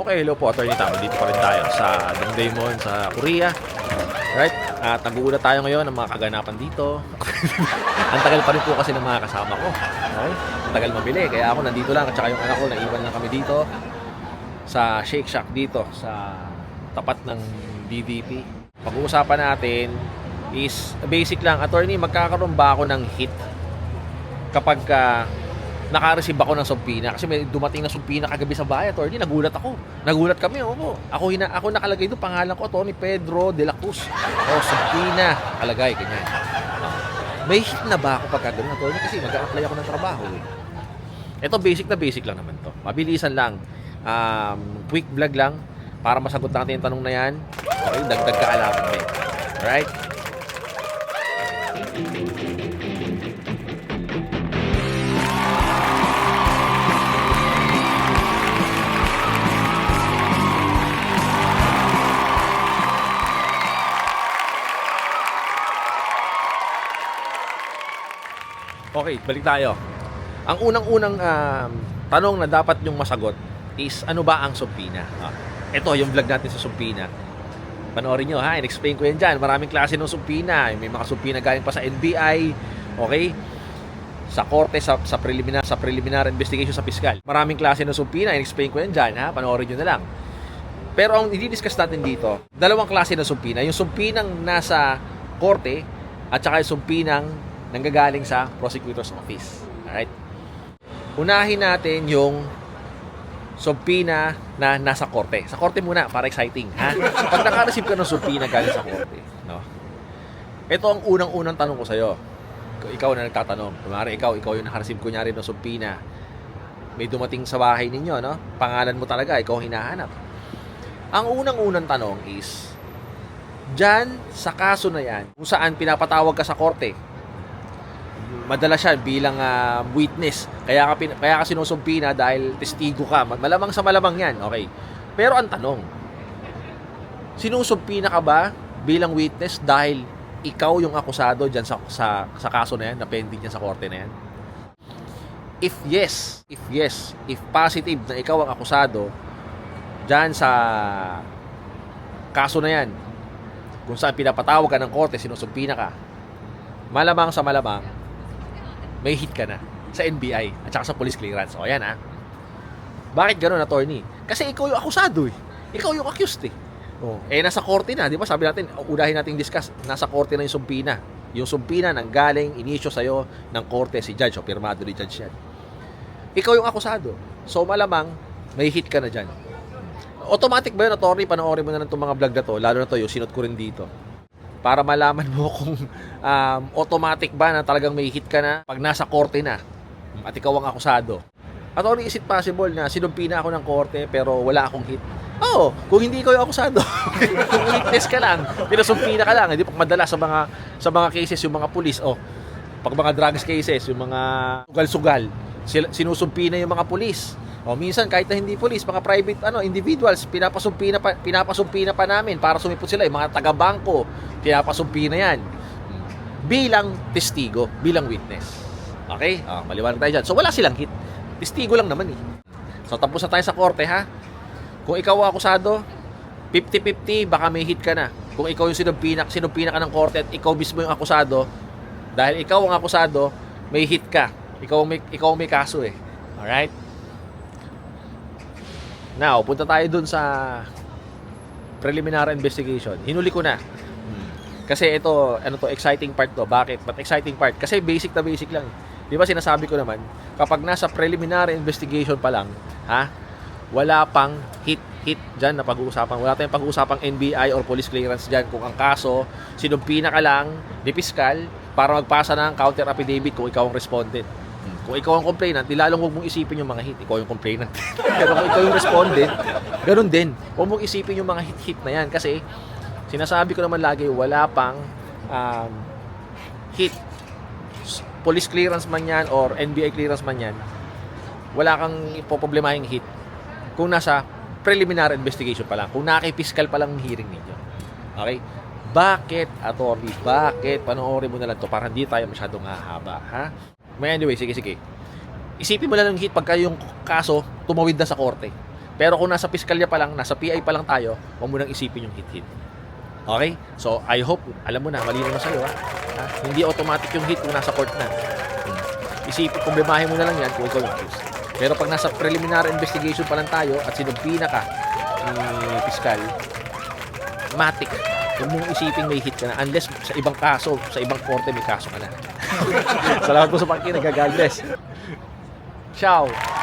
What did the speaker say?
Okay, hello po, Attorney Tam. Dito pa rin tayo sa Dongdaemun sa Korea. Right? At nag-uulat tayo ngayon ng mga kaganapan dito. Ang tagal pa rin po kasi ng mga kasama ko. Okay? Ang tagal mabili. Kaya ako nandito lang at saka yung anak ko, naiwan lang kami dito sa Shake Shack dito sa tapat ng DDP. Pag-uusapan natin is basic lang. Attorney, magkakaroon ba ako ng hit kapag naka-receive ako ng subpoena? Kasi may dumating na subpoena kagabi sa bahay, Attorney. Nagulat ako. Nagulat kami, oo. Ako nakalagay doon, pangalan ko, Attorney Pedro de la Cruz. Subpoena. Kalagay, ganyan. May hit na ba ako pagka ganun, Attorney? Kasi mag-a-apply ako ng trabaho. Ito, basic na basic lang naman to. Mabilisan lang. Quick vlog lang para masagot natin yung tanong na yan. Okay, dagdag kaalaman din. Alright? Okay, balik tayo. Ang unang-unang tanong na dapat nyong masagot is, ano ba ang subpoena? Ito, yung vlog natin sa subpoena. Panoorin nyo, ha? In-explain ko yan dyan. Maraming klase ng subpoena. May mga subpoena galing pa sa NBI, okay? Sa korte, sa preliminary investigation sa piskal. Maraming klase ng subpoena. In-explain ko yan dyan, ha? Panoorin nyo na lang. Pero ang i-discuss natin dito, dalawang klase ng subpoena. Yung subpoenang nasa korte at saka yung subpoenang nanggagaling sa prosecutor's office. Alright? Unahin natin yung subpoena na nasa korte. Sa korte muna, para exciting, ha? Pag naka-receive ka ng subpoena galing sa korte, no? Ito ang unang-unang tanong ko sa'yo. Ikaw na nagtatanong. Kumari, ikaw yung naka-receive kunyari ng subpoena. May dumating sa bahay ninyo, no? Pangalan mo talaga, ikaw hinahanap. Ang unang-unang tanong is, dyan sa kaso na yan, kung saan pinapatawag ka sa korte, madala siya bilang witness. Kaya ka sinusumpina dahil testigo ka. Malamang sa malamang yan. Okay. Pero ang tanong, sinusumpina ka ba bilang witness dahil ikaw yung akusado dyan sa kaso na yan, na pending yan sa korte na yan? If yes, if positive na ikaw ang akusado dyan sa kaso na yan, kung saan pinapatawag ka ng korte, sinusumpina ka, malamang sa malamang, may hit ka na sa NBI at saka sa police clearance. O, yan, ha? Bakit gano'n, Attorney? Kasi ikaw yung akusado, eh. Ikaw yung accused, eh. Nasa korte na, di ba? Sabi natin, unahin natin discuss, nasa korte na yung sumpina. Yung sumpina nang galing, inisyo sa'yo ng korte si judge o pirmado ni judge yan. Ikaw yung akusado. So, malamang, may hit ka na dyan. Automatic ba yun, Attorney? Panoorin mo na ng itong mga vlog na to, lalo na to, yung sinot ko rin dito. Para malaman mo kung automatic ba na talagang may hit ka na pag nasa korte na at ikaw ang akusado. Attorney, is it possible na sinumpina ako ng korte pero wala akong hit? Oo, kung hindi ikaw yung akusado. Kung witness ka lang, pinasumpina ka lang. Hindi pag madala sa mga cases, yung mga pulis, pag mga drugs cases, yung mga sugal-sugal, sinusumpina yung mga pulis. Minsan kahit na hindi police, mga private individuals, pinapasumpina pa namin para sumipot sila, yung mga taga-bangko, pinapasumpina yan bilang testigo, bilang witness. Okay? Maliwanag tayo dyan. So wala silang hit. Testigo lang naman, eh. So tapos na tayo sa korte, ha? Kung ikaw ang akusado, 50-50, baka may hit ka na. Kung ikaw yung sinumpina ka ng korte at ikaw mismo yung akusado, dahil ikaw ang akusado, may hit ka. Ikaw may kaso, eh. Alright? Now, punta tayo dun sa preliminary investigation. Hinuli ko na. Kasi ito, exciting part to. Bakit? But exciting part? Kasi basic na basic lang. Di ba sinasabi ko naman, kapag nasa preliminary investigation pa lang, wala pang hit dyan na pag-uusapan. Wala tayong pag-uusapang NBI or police clearance dyan. Kung ang kaso, sinumpina ka lang ni piskal para magpasa ng counter affidavit kung ikaw ang respondent. Kung ikaw ang complainant, lalong huwag mong isipin yung mga hit. Ikaw yung complainant. Pero kung ikaw yung respondent, ganun din. Huwag mong isipin yung mga hit na yan. Kasi, sinasabi ko naman lagi, wala pang hit. Police clearance man yan or NBI clearance man yan, wala kang ipoproblemahing hit kung nasa preliminary investigation pa lang. Kung naki-fiscal pa lang hearing ninyo. Okay? Bakit, Attorney? Bakit? Panoorin mo na lang to para hindi tayo masyadong hahaba. Ha? May anyway, sige. Isipin mo lang ng hit pagka yung kaso tumawid na sa korte. Pero kung nasa piskalya pa lang, nasa PI pa lang tayo, huwag mo nang isipin yung hit-hit. Okay? So, I hope, alam mo na, malinaw na sa'yo, ha? Hindi automatic yung hit kung nasa court na. Isipin, problemahin mo na lang yan kung ikaw yung accused. Pero pag nasa preliminary investigation pa lang tayo at sinumpina ka ni piskal, matik, huwag mong isipin may hit ka na unless sa ibang kaso, sa ibang korte may kaso ka na. Salamat po sa pakikinig. God bless. Ciao!